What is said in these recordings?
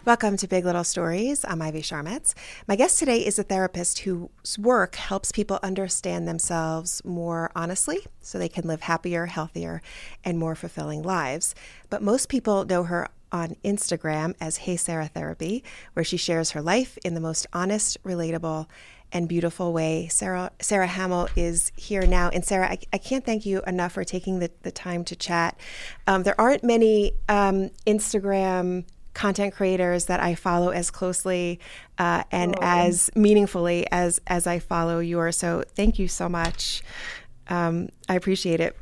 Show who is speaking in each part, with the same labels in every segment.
Speaker 1: Welcome to Big Little Stories. I'm Ivy Sharmetz. My guest today is a therapist whose work helps people understand themselves more honestly so they can live happier, healthier, and more fulfilling lives. But most people know her on Instagram as Hey Sarah Therapy, where she shares her life in the most honest, relatable, and beautiful way. Sarah Hammill is here now. And Sarah, I can't thank you enough for taking the time to chat. There aren't many Instagram content creators that I follow as closely and as meaningfully as I follow yours. So thank you so much. I appreciate it.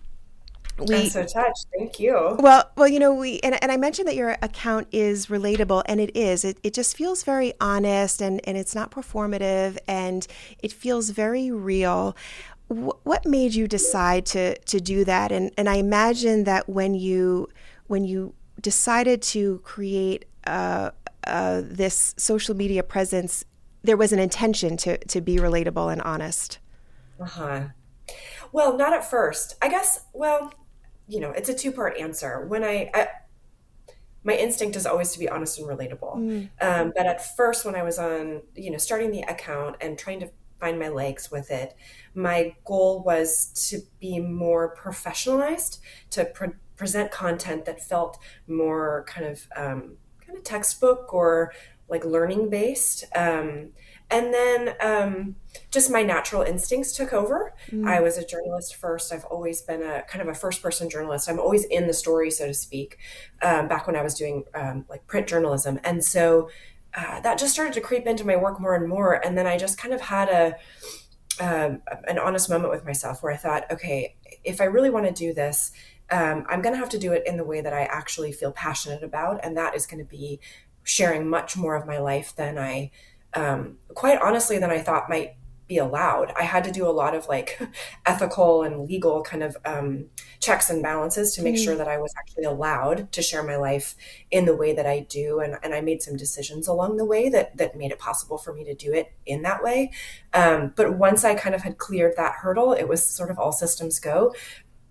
Speaker 2: I'm so touched. Thank you.
Speaker 1: We I mentioned that your account is relatable, and it is. It just feels very honest, and it's not performative, and it feels very real. What made you decide to do that? And I imagine that when you decided to create this social media presence, there was an intention to be relatable and honest.
Speaker 2: Uh-huh. Well, not at first. I guess, it's a two-part answer. My instinct is always to be honest and relatable.
Speaker 1: Mm,
Speaker 2: But at first, when I was on, starting the account and trying to find my legs with it, my goal was to be more professionalized, to present content that felt more kind of textbook or like learning based. And then just my natural instincts took over. I
Speaker 1: mm,
Speaker 2: was a journalist first. I've always been a kind of a first person journalist. I'm always in the story, so to speak, back when I was doing like print journalism. And so that just started to creep into my work more and more. And then I just kind of had an honest moment with myself where I thought, okay, if I really want to do this, I'm going to have to do it in the way that I actually feel passionate about. And that is going to be sharing much more of my life than quite honestly, than I thought might be allowed. I had to do a lot of like ethical and legal kind of checks and balances to make sure
Speaker 1: mm.
Speaker 2: that I was actually allowed to share my life in the way that I do. And I made some decisions along the way that made it possible for me to do it in that way. But once I kind of had cleared that hurdle, it was sort of all systems go,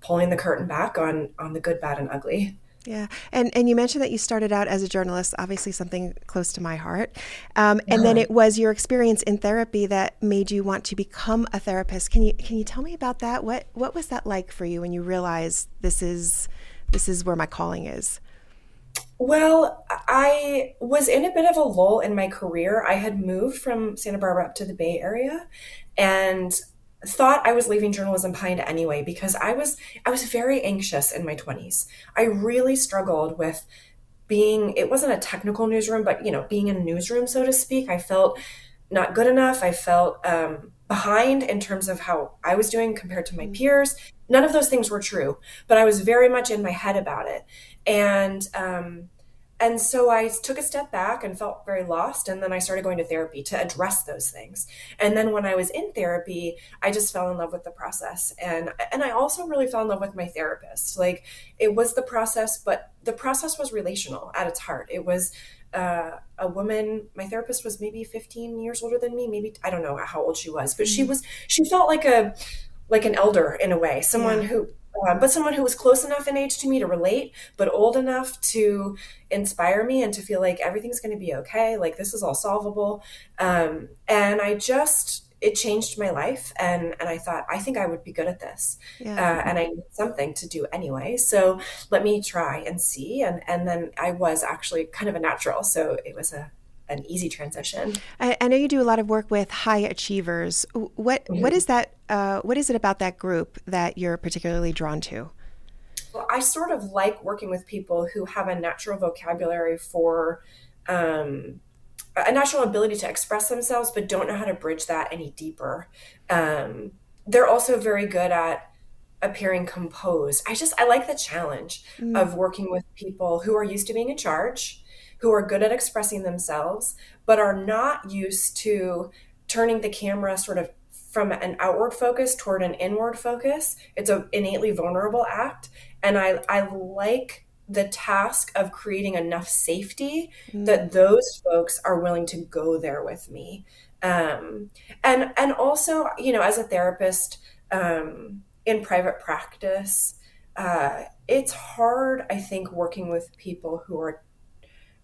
Speaker 2: pulling the curtain back on the good, bad, and ugly.
Speaker 1: Yeah, and you mentioned that you started out as a journalist, obviously something close to my heart, and then
Speaker 2: Uh-huh.
Speaker 1: it was your experience in therapy that made you want to become a therapist. Can you tell me about that? What was that like for you when you realized this is where my calling is?
Speaker 2: Well, I was in a bit of a lull in my career. I had moved from Santa Barbara up to the Bay Area and thought I was leaving journalism behind anyway because I was very anxious in my 20s. I really struggled with being, it wasn't a technical newsroom, but being in a newsroom, so to speak. I felt not good enough. I felt behind in terms of how I was doing compared to my
Speaker 1: Mm,
Speaker 2: peers. None of those things were true, but I was very much in my head about it. And and so I took a step back and felt very lost. And then I started going to therapy to address those things. And then when I was in therapy, I just fell in love with the process. And I also really fell in love with my therapist. Like it was the process, but the process was relational at its heart. It was a woman, my therapist was maybe 15 years older than me. Maybe, I don't know how old she was, but
Speaker 1: mm,
Speaker 2: she felt like an elder in a way,
Speaker 1: yeah.
Speaker 2: but someone who was close enough in age to me to relate, but old enough to inspire me and to feel like everything's going to be okay. Like this is all solvable. And it changed my life. And I thought, I think I would be good at this.
Speaker 1: Yeah.
Speaker 2: And I need something to do anyway. So let me try and see. And then I was actually kind of a natural. So it was an easy transition.
Speaker 1: I know you do a lot of work with high achievers. What is that? What is it about that group that you're particularly drawn to?
Speaker 2: Well, I sort of like working with people who have a natural vocabulary for um, a natural ability to express themselves, but don't know how to bridge that any deeper. Um, they're also very good at appearing composed. I like the challenge
Speaker 1: Mm,
Speaker 2: of working with people who are used to being in charge, who are good at expressing themselves, but are not used to turning the camera sort of from an outward focus toward an inward focus. It's an innately vulnerable act. And I like the task of creating enough safety
Speaker 1: mm,
Speaker 2: that those folks are willing to go there with me. Um, and also, as a therapist, in private practice, it's hard, I think, working with people who are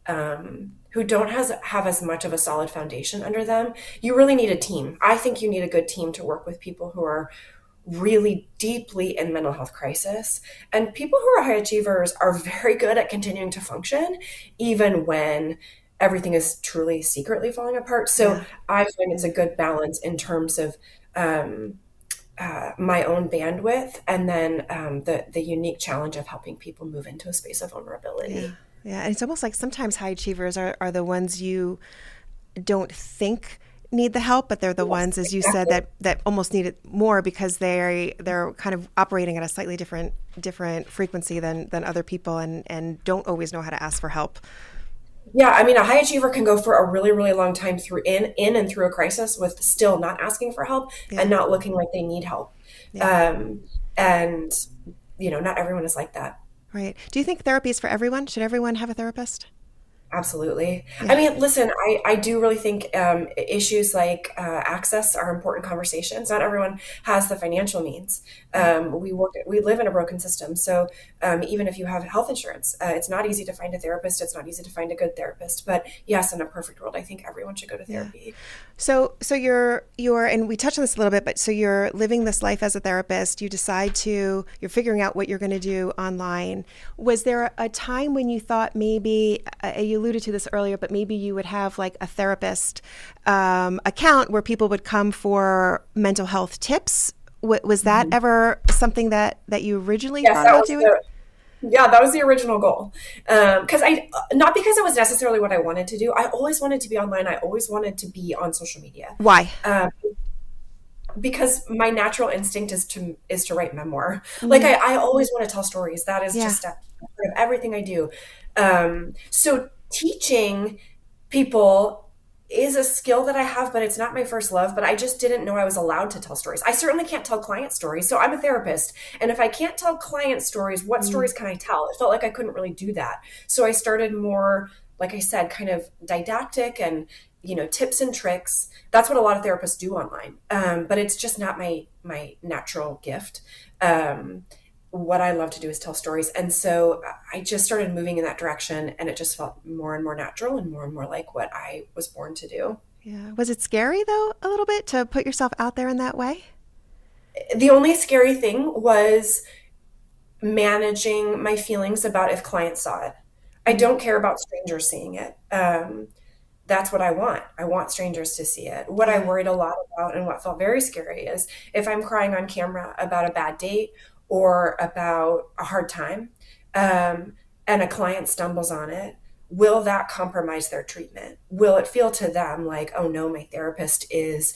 Speaker 2: who don't have as much of a solid foundation under them. You really need a team. I think you need a good team to work with people who are really deeply in mental health crisis. And people who are high achievers are very good at continuing to function, even when everything is truly secretly falling apart. So
Speaker 1: Yeah.
Speaker 2: I find it's a good balance in terms of um, my own bandwidth, and then the unique challenge of helping people move into a space of
Speaker 1: Yeah.
Speaker 2: vulnerability.
Speaker 1: Yeah. And it's almost like sometimes high achievers are the ones you don't think need the help, but they're the
Speaker 2: Yes,
Speaker 1: ones, as you said,
Speaker 2: exactly.
Speaker 1: that almost need it more because they're kind of operating at a slightly different frequency than other people and don't always know how to ask for help.
Speaker 2: Yeah, I mean, a high achiever can go for a really, really long time through in and through a crisis with still not asking for help and
Speaker 1: Yeah.
Speaker 2: not looking like they need help.
Speaker 1: Yeah.
Speaker 2: Um, and not everyone is like that.
Speaker 1: Right. Do you think therapy is for everyone? Should everyone have a therapist?
Speaker 2: Absolutely. I
Speaker 1: Yeah.
Speaker 2: mean, listen, I do really think issues like access are important conversations. Not everyone has the financial means.
Speaker 1: Right.
Speaker 2: We live in a broken system. So even if you have health insurance, it's not easy to find a therapist. It's not easy to find a good therapist. But yes, in a perfect world, I think everyone should go to
Speaker 1: Yeah.
Speaker 2: therapy.
Speaker 1: So you're and we touched on this a little bit, but so you're living this life as a therapist. You're figuring out what you're going to do online. Was there a time when you thought maybe you alluded to this earlier, but maybe you would have like a therapist account where people would come for mental health tips? Was that
Speaker 2: Mhm.
Speaker 1: ever something that you originally
Speaker 2: Yes,
Speaker 1: thought about doing?
Speaker 2: that was the original goal. Because not because it was necessarily what I wanted to do. I always wanted to be online. I always wanted to be on social media.
Speaker 1: Why?
Speaker 2: Um, because my natural instinct is to write memoir. Like
Speaker 1: Mm,
Speaker 2: I always want to tell stories. That is
Speaker 1: yeah.
Speaker 2: just a part of everything I do. So teaching people is a skill that I have, but it's not my first love. But I just didn't know I was allowed to tell stories. I certainly can't tell client stories. So I'm a therapist. And if I can't tell client stories, what
Speaker 1: Mm,
Speaker 2: stories can I tell? It felt like I couldn't really do that. So I started more, like I said, kind of didactic and, tips and tricks. That's what a lot of therapists do online. But it's just not my natural gift. What I love to do is tell stories. And so I just started moving in that direction, and it just felt more and more natural and more like what I was born to do.
Speaker 1: yeah. Was it scary though, a little bit to put yourself out there in that way?
Speaker 2: The only scary thing was managing my feelings about if clients saw it. I
Speaker 1: Mm,
Speaker 2: don't care about strangers seeing it. That's what I want. I want strangers to see it. What I
Speaker 1: yeah.
Speaker 2: worried a lot about and what felt very scary is if I'm crying on camera about a bad date or about a hard time, um, and a client stumbles on it, will that compromise their treatment? Will it feel to them like, oh no, my therapist is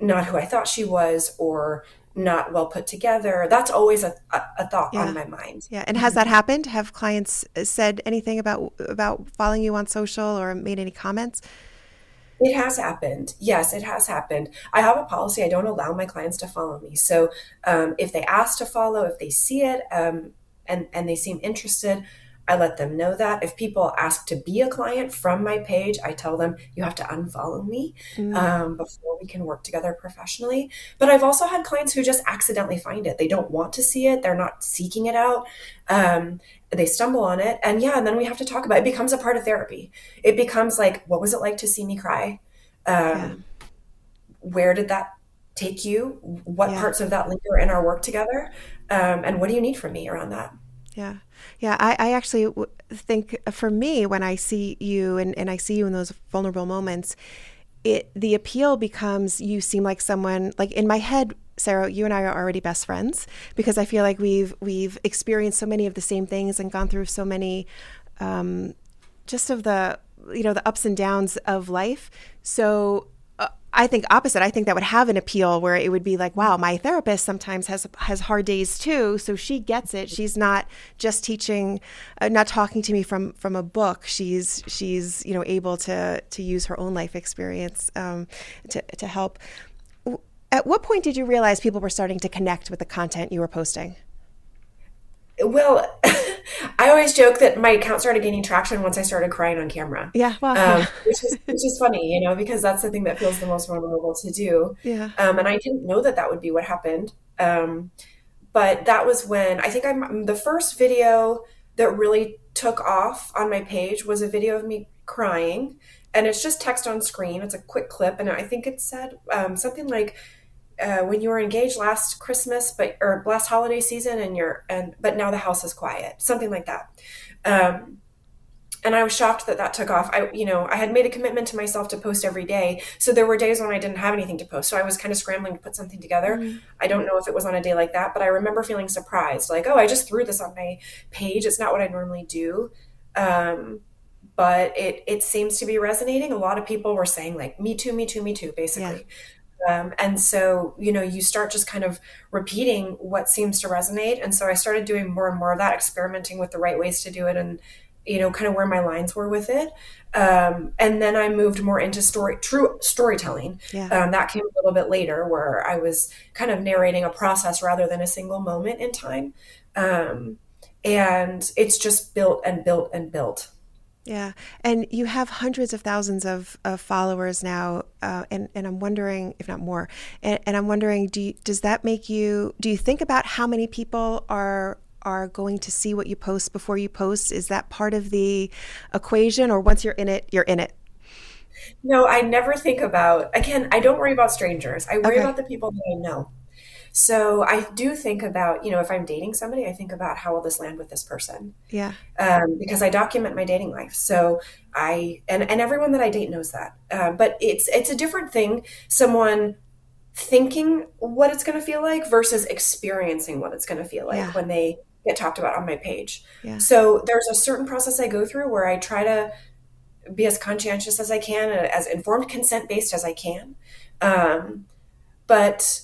Speaker 2: not who I thought she was, or not well put together? That's always a thought on
Speaker 1: Yeah.
Speaker 2: my mind.
Speaker 1: Yeah. And has that happened? Have clients said anything about following you on social or made any comments?
Speaker 2: It has happened. Yes, it has happened. I have a policy. I don't allow my clients to follow me. So if they ask to follow, if they see it, and they seem interested, I let them know that. If people ask to be a client from my page, I tell them you have to unfollow me
Speaker 1: Mm,
Speaker 2: before we can work together professionally. But I've also had clients who just accidentally find it. They don't want to see it. They're not seeking it out. They stumble on it, and yeah, and then we have to talk about it. It becomes a part of therapy. It becomes like, what was it like to see me cry?
Speaker 1: yeah.
Speaker 2: Um, where did that take you? What
Speaker 1: Yeah.
Speaker 2: parts of that linger in our work together? And what do you need from me around that?
Speaker 1: Yeah. Yeah. I actually think for me, when I see you and I see you in those vulnerable moments, the appeal becomes you seem like someone like in my head. Sarah, you and I are already best friends because I feel like we've experienced so many of the same things and gone through so many just of the ups and downs of life. So I think opposite. I think that would have an appeal where it would be like, wow, my therapist sometimes has hard days too, so she gets it. She's not just teaching, not talking to me from a book. She's able to use her own life experience to help. At what point did you realize people were starting to connect with the content you were posting?
Speaker 2: Well, I always joke that my account started gaining traction once I started crying on camera,
Speaker 1: Yeah, well, yeah,
Speaker 2: which is funny, because that's the thing that feels the most vulnerable to do.
Speaker 1: yeah,
Speaker 2: And I didn't know that that would be what happened. But that was when I think I'm the first video that really took off on my page was a video of me crying, and it's just text on screen. It's a quick clip, and I think it said something like, "When you were engaged last Christmas, or last holiday season, but now the house is quiet," something like that. Um, and I was shocked that that took off. I had made a commitment to myself to post every day. So there were days when I didn't have anything to post. So I was kind of scrambling to put something together.
Speaker 1: Mm.
Speaker 2: I don't know if it was on a day like that, but I remember feeling surprised. Like, oh, I just threw this on my page. It's not what I normally do. Um, but it seems to be resonating. A lot of people were saying like, me too, me too, me too,
Speaker 1: Yeah.
Speaker 2: basically. And so, you start just kind of repeating what seems to resonate. And so I started doing more and more of that, experimenting with the right ways to do it and, kind of where my lines were with it. And then I moved more into true storytelling.
Speaker 1: Yeah.
Speaker 2: That came a little bit later where I was kind of narrating a process rather than a single moment in time. And it's just built and built and built.
Speaker 1: Yeah. And you have hundreds of thousands of followers now. And I'm wondering, if not more, and I'm wondering, does that make do you think about how many people are going to see what you post before you post? Is that part of the equation, or once you're in it, you're in it?
Speaker 2: No, I never think about, again, I don't worry about strangers. I worry
Speaker 1: Okay.
Speaker 2: about the people that I know. So I do think about, if I'm dating somebody, I think about how will this land with this person,
Speaker 1: Yeah.
Speaker 2: because I document my dating life. So and everyone that I date knows that. But it's a different thing. Someone thinking what it's going to feel like versus experiencing what it's going to feel like
Speaker 1: Yeah.
Speaker 2: when they get talked about on my page.
Speaker 1: Yeah.
Speaker 2: So there's a certain process I go through where I try to be as conscientious as I can, as informed consent based as I can. Um, but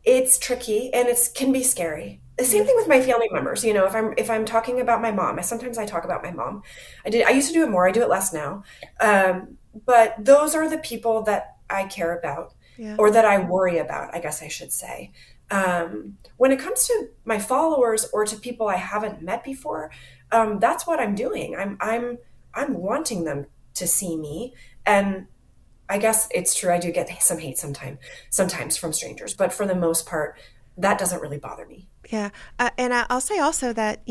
Speaker 2: it's tricky and it can be scary. The same
Speaker 1: Yeah.
Speaker 2: thing with my family members. If I'm talking about my mom, sometimes I talk about my mom. I used to do it more. I do it less now. But those are the people that I care about,
Speaker 1: Yeah.
Speaker 2: or that I worry about, I guess I should say. When it comes to my followers or to people I haven't met before, that's what I'm doing. I'm wanting them to see me, and I guess it's true. I do get some hate sometimes from strangers, but for the most part, that doesn't really bother me.
Speaker 1: Yeah. And I'll say also that,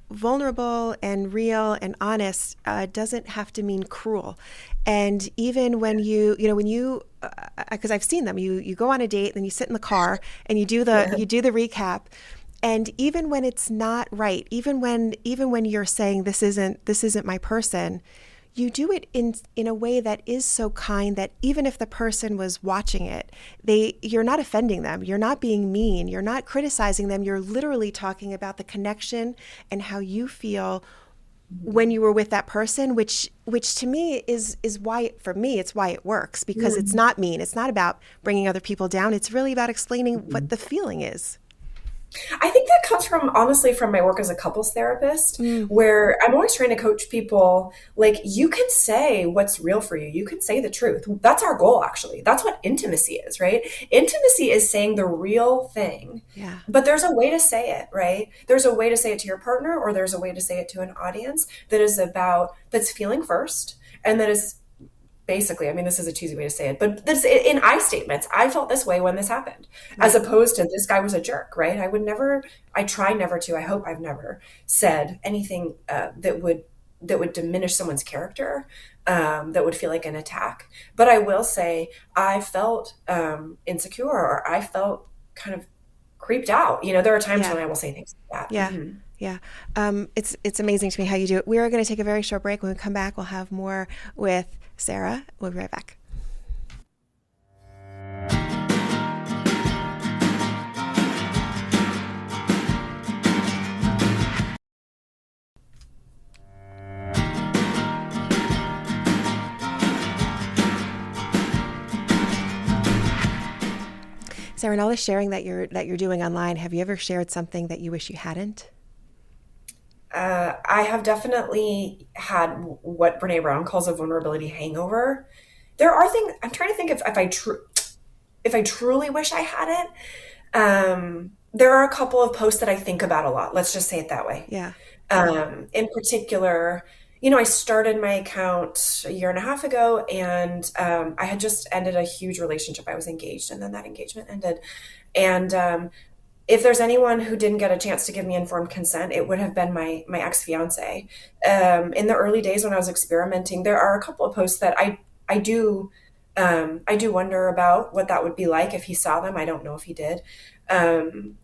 Speaker 1: vulnerable and real and honest doesn't have to mean cruel. And even when because I've seen them, you go on a date, then you sit in the car and
Speaker 2: Yeah.
Speaker 1: you do the recap. And even when it's not right, even when you're saying this isn't my person, you do it in a way that is so kind that even if the person was watching it, you're not offending them, you're not being mean, you're not criticizing them, you're literally talking about the connection and how you feel when you were with that person, which to me is why, for me, it's why it works, because it's not mean, it's not about bringing other people down, it's really about explaining what the feeling is.
Speaker 2: I think that comes honestly from my work as a couples therapist,
Speaker 1: Mm,
Speaker 2: where I'm always trying to coach people. Like, you can say what's real for you. You can say the truth. That's our goal, actually. That's what intimacy is, right? Intimacy is saying the real thing,
Speaker 1: yeah.
Speaker 2: but there's a way to say it, right? There's a way to say it to your partner, or there's a way to say it to an audience that's feeling first, and that is basically, I mean, this is a cheesy way to say it, but this in I statements, I felt this way when this happened, as
Speaker 1: Right.
Speaker 2: opposed to this guy was a jerk, right? I try never to, I hope I've never said anything that would diminish someone's character, that would feel like an attack. But I will say I felt insecure, or I felt kind of creeped out. There are times
Speaker 1: Yeah.
Speaker 2: when I will say things like that.
Speaker 1: Yeah. Yeah. It's amazing to me how you do it. We are going to take a very short break. When we come back, we'll have more with Sarah. We'll be right back. Sarah, in all the sharing that you're doing online, have you ever shared something that you wish you hadn't?
Speaker 2: I have definitely had what Brene Brown calls a vulnerability hangover. There are things I'm trying to think if I truly wish I had it. There are a couple of posts that I think about a lot. Let's just say it that way.
Speaker 1: Yeah.
Speaker 2: In particular, I started my account a year and a half ago, and I had just ended a huge relationship. I was engaged, and then that engagement ended, and if there's anyone who didn't get a chance to give me informed consent, it would have been my ex-fiance. In the early days when I was experimenting, there are a couple of posts that I do wonder about what that would be like if he saw them. I don't know if he did. Um,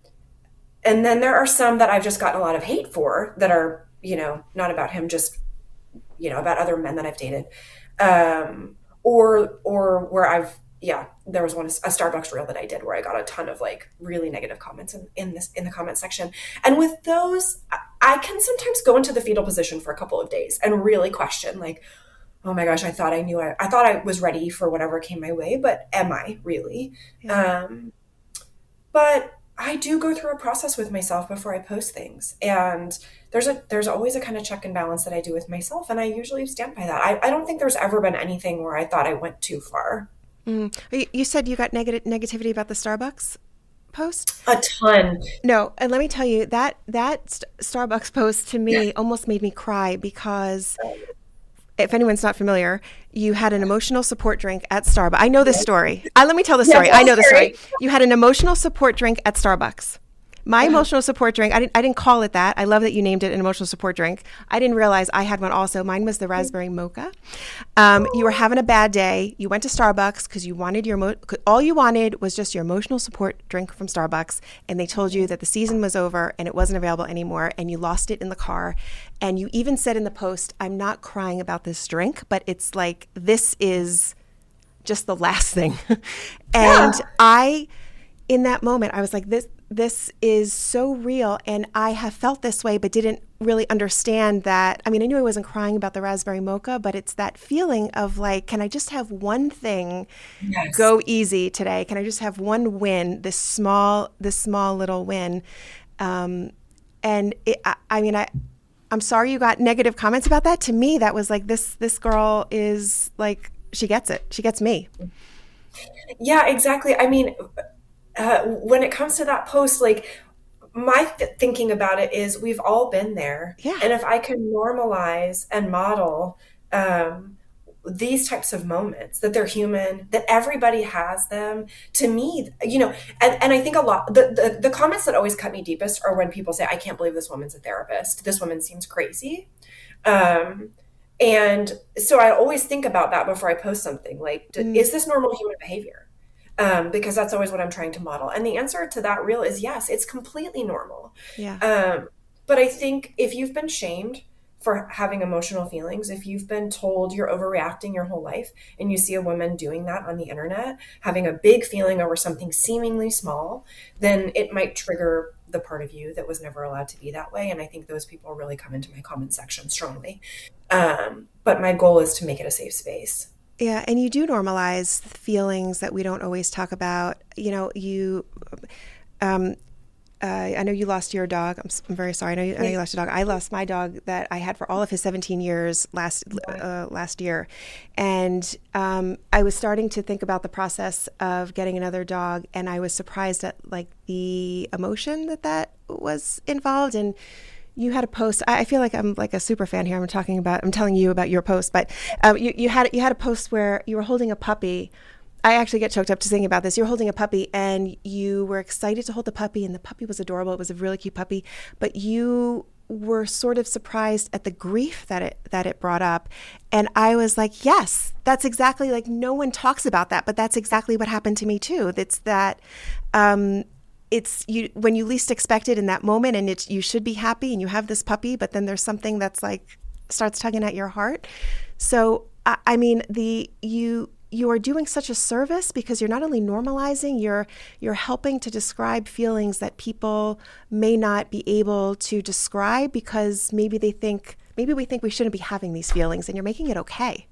Speaker 2: and then there are some that I've just gotten a lot of hate for that are, not about him, just, about other men that I've dated. Or where there was a Starbucks reel that I did where I got a ton of like really negative comments in the comment section. And with those, I can sometimes go into the fetal position for a couple of days and really question, like, oh my gosh, I thought I thought I was ready for whatever came my way, but am I really?
Speaker 1: Yeah.
Speaker 2: But I do go through a process with myself before I post things. And there's always a kind of check and balance that I do with myself. And I usually stand by that. I don't think there's ever been anything where I thought I went too far.
Speaker 1: You said you got negativity about the Starbucks post?
Speaker 2: A ton.
Speaker 1: No, and let me tell you that Starbucks post to me almost made me cry because if anyone's not familiar, you had an emotional support drink at Starbucks. I know this story. Let me tell the story. I know the story. You had an emotional support drink at Starbucks. My emotional support drink, I didn't call it that. I love that you named it an emotional support drink. I didn't realize I had one also. Mine was the raspberry mocha. You were having a bad day. You went to Starbucks because you wanted all you wanted was just your emotional support drink from Starbucks. And they told you that the season was over and it wasn't available anymore. And you lost it in the car. And you even said in the post, I'm not crying about this drink, but it's like, this is just the last thing. And in that moment, I was like, this is so real, and I have felt this way but didn't really understand that. I mean, I knew I wasn't crying about the raspberry mocha, but it's that feeling of like, can I just have one thing go easy today? Can I just have one win, this small little win? And I'm sorry you got negative comments about that. To me, that was like, this girl is like, she gets it. She gets me.
Speaker 2: Yeah, exactly. I mean, when it comes to that post, like my thinking about it is we've all been there.
Speaker 1: Yeah.
Speaker 2: And if I can normalize and model these types of moments, that they're human, that everybody has them, to me, and I think a lot, the comments that always cut me deepest are when people say, I can't believe this woman's a therapist. This woman seems crazy. And so I always think about that before I post something like, is this normal human behavior? Because that's always what I'm trying to model. And the answer to that reel is yes, it's completely normal.
Speaker 1: Yeah.
Speaker 2: But I think if you've been shamed for having emotional feelings, if you've been told you're overreacting your whole life and you see a woman doing that on the internet, having a big feeling over something seemingly small, then it might trigger the part of you that was never allowed to be that way. And I think those people really come into my comment section strongly. But my goal is to make it a safe space.
Speaker 1: Yeah, and you do normalize feelings that we don't always talk about. I know you lost your dog. I'm very sorry. I know you lost your dog. I lost my dog that I had for all of his 17 years last year, and I was starting to think about the process of getting another dog, and I was surprised at like the emotion that was involved. And you had a post. I feel like I'm like a super fan here. I'm telling you about your post, but you had a post where you were holding a puppy. I actually get choked up just thinking about this. You were holding a puppy and you were excited to hold the puppy, and the puppy was adorable. It was a really cute puppy, but you were sort of surprised at the grief that it brought up. And I was like, yes, that's exactly, like, no one talks about that, but that's exactly what happened to me too. It's that it's you when you least expect it in that moment, and you should be happy and you have this puppy, but then there's something that's like starts tugging at your heart. So I mean, you are doing such a service because you're not only normalizing, you're helping to describe feelings that people may not be able to describe because maybe we think we shouldn't be having these feelings, and you're making it okay.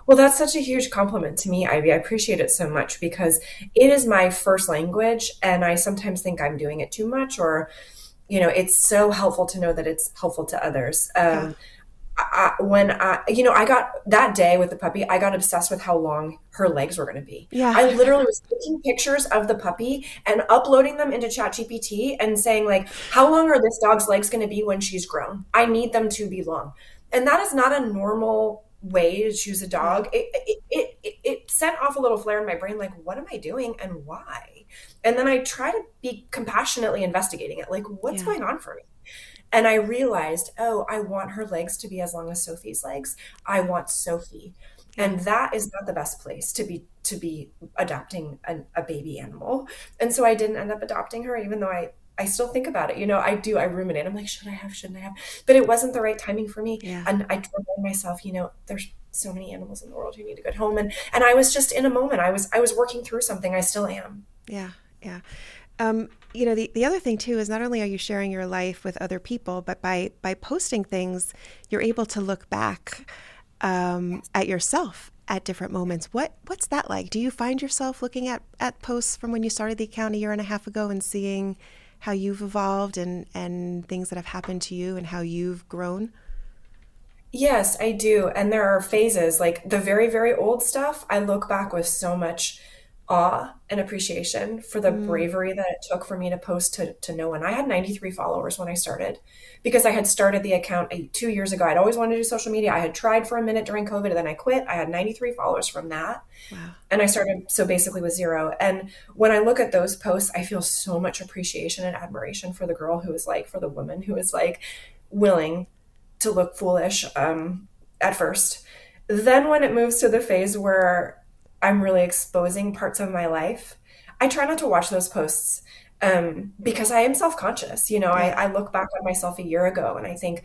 Speaker 2: Well, that's such a huge compliment to me, Ivy. I appreciate it so much because it is my first language, and I sometimes think I'm doing it too much, or, it's so helpful to know that it's helpful to others.
Speaker 1: Yeah.
Speaker 2: I got that day with the puppy, I got obsessed with how long her legs were going to be.
Speaker 1: Yeah.
Speaker 2: I literally was taking pictures of the puppy and uploading them into ChatGPT and saying, like, how long are this dog's legs going to be when she's grown? I need them to be long. And that is not a normal way to choose a dog. It sent off a little flare in my brain, like, what am I doing and why? And then I try to be compassionately investigating it. Like, what's
Speaker 1: Yeah.
Speaker 2: going on for me? And I realized, oh, I want her legs to be as long as Sophie's legs. I want Sophie.
Speaker 1: Yeah.
Speaker 2: And that is not the best place to be adopting a baby animal. And so I didn't end up adopting her, even though I still think about it. I ruminate. I'm like, should I have, shouldn't I have? But it wasn't the right timing for me.
Speaker 1: Yeah.
Speaker 2: And I remind myself, there's so many animals in the world who need a good home. And I was just in a moment. I was working through something. I still am.
Speaker 1: Yeah. Yeah. The other thing too is not only are you sharing your life with other people, but by posting things, you're able to look back at yourself at different moments. What's that like? Do you find yourself looking at posts from when you started the account a year and a half ago and seeing how you've evolved and things that have happened to you and how you've grown?
Speaker 2: Yes, I do. And there are phases, like the very, very old stuff. I look back with so much awe and appreciation for the
Speaker 1: Mm,
Speaker 2: bravery that it took for me to post to no one. I had 93 followers when I started because I had started the account 2 years ago. I'd always wanted to do social media. I had tried for a minute during COVID and then I quit. I had 93 followers from that.
Speaker 1: wow.
Speaker 2: And I started so basically with zero. And when I look at those posts, I feel so much appreciation and admiration for the girl who is like, for the woman who is like willing to look foolish at first. Then when it moves to the phase where I'm really exposing parts of my life, I try not to watch those posts because I am self-conscious.
Speaker 1: Yeah.
Speaker 2: I look back at myself a year ago and I think,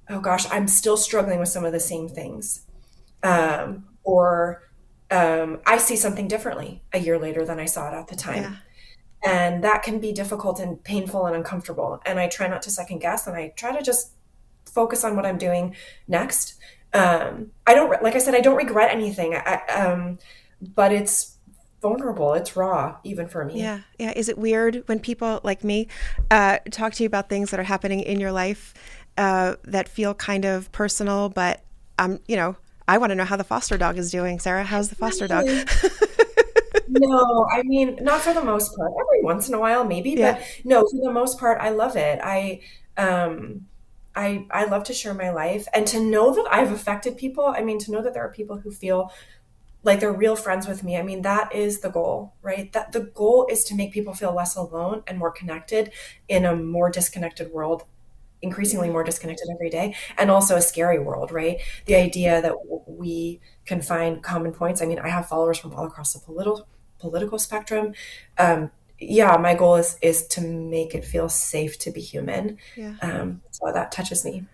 Speaker 2: oh gosh, I'm still struggling with some of the same things. Or I see something differently a year later than I saw it at the
Speaker 1: Yeah.
Speaker 2: time. And that can be difficult and painful and uncomfortable. And I try not to second guess and I try to just focus on what I'm doing next. I don't, like I said, I don't regret anything, but it's vulnerable. It's raw, even for me.
Speaker 1: Yeah. Yeah. Is it weird when people like me talk to you about things that are happening in your life that feel kind of personal, but I want to know how the foster dog is doing. Sarah, how's the foster dog?
Speaker 2: Really? No, I mean, not for the most part. Every once in a while, maybe,
Speaker 1: Yeah.
Speaker 2: but no, for the most part, I love it. Um, I love to share my life and to know that I've affected people. I mean, to know that there are people who feel like they're real friends with me. I mean, that is the goal, right? That the goal is to make people feel less alone and more connected in a more disconnected world, increasingly
Speaker 1: Yeah.
Speaker 2: more disconnected every day, and also a scary world, right? The idea that we can find common points. I mean, I have followers from all across the political spectrum. Um, yeah, my goal is to make it feel safe to be human.
Speaker 1: Yeah.
Speaker 2: So that touches me.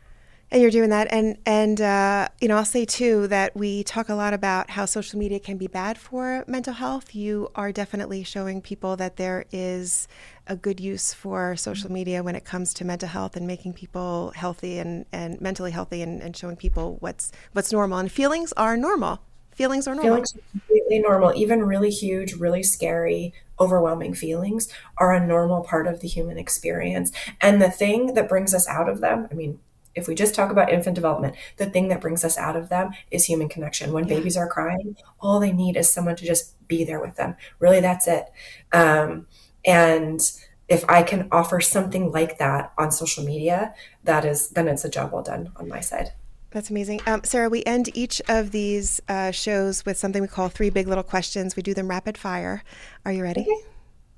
Speaker 1: And you're doing that. And I'll say too that we talk a lot about how social media can be bad for mental health. You are definitely showing people that there is a good use for social media when it comes to mental health and making people healthy and mentally healthy and showing people what's normal. And feelings are normal. Feelings are normal.
Speaker 2: Feelings are completely normal. Even really huge, really scary, overwhelming feelings are a normal part of the human experience. And the thing that brings us out of them, I mean, if we just talk about infant development, the thing that brings us out of them is human connection. When
Speaker 1: Yeah.
Speaker 2: babies are crying, all they need is someone to just be there with them. Really, that's it. And if I can offer something like that on social media, then it's a job well done on my side.
Speaker 1: That's amazing. Sarah, we end each of these shows with something we call three big little questions. We do them rapid fire. Are you ready?
Speaker 2: Okay.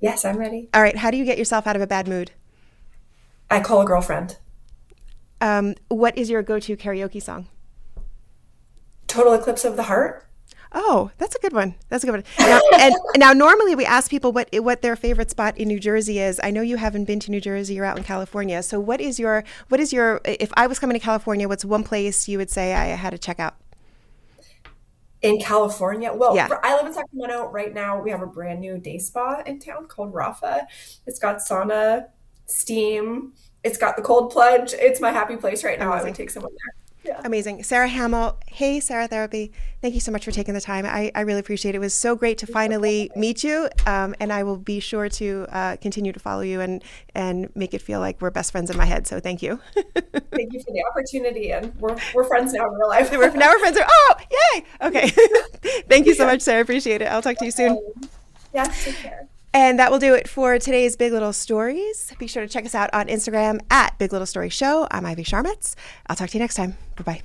Speaker 2: Yes, I'm ready.
Speaker 1: All right. How do you get yourself out of a bad mood?
Speaker 2: I call a girlfriend.
Speaker 1: What is your go-to karaoke song?
Speaker 2: Total Eclipse of the Heart.
Speaker 1: Oh, that's a good one. That's a good one. Now, normally we ask people what their favorite spot in New Jersey is. I know you haven't been to New Jersey. You're out in California. So what is your if I was coming to California, what's one place you would say I had to check out?
Speaker 2: In California. Well,
Speaker 1: Yeah.
Speaker 2: I live in Sacramento right now. We have a brand new day spa in town called Rafa. It's got sauna, steam. It's got the cold plunge. It's my happy place right now. I would
Speaker 1: Amazing.
Speaker 2: take someone there. Yeah.
Speaker 1: Amazing. Sarah Hammill. Hey, Sarah Therapy. Thank you so much for taking the time. I really appreciate it. It was so great to finally meet you. And I will be sure to continue to follow you and make it feel like we're best friends in my head. So thank you.
Speaker 2: Thank you for the opportunity, and we're friends now in real life.
Speaker 1: Now we're friends. Oh, yay. Okay. Thank you so much, Sarah. Appreciate it. I'll talk to you soon.
Speaker 2: Yes, take care.
Speaker 1: And that will do it for today's Big Little Stories. Be sure to check us out on Instagram at Big Little Story Show. I'm Ivy Sharmetz. I'll talk to you next time. Bye-bye.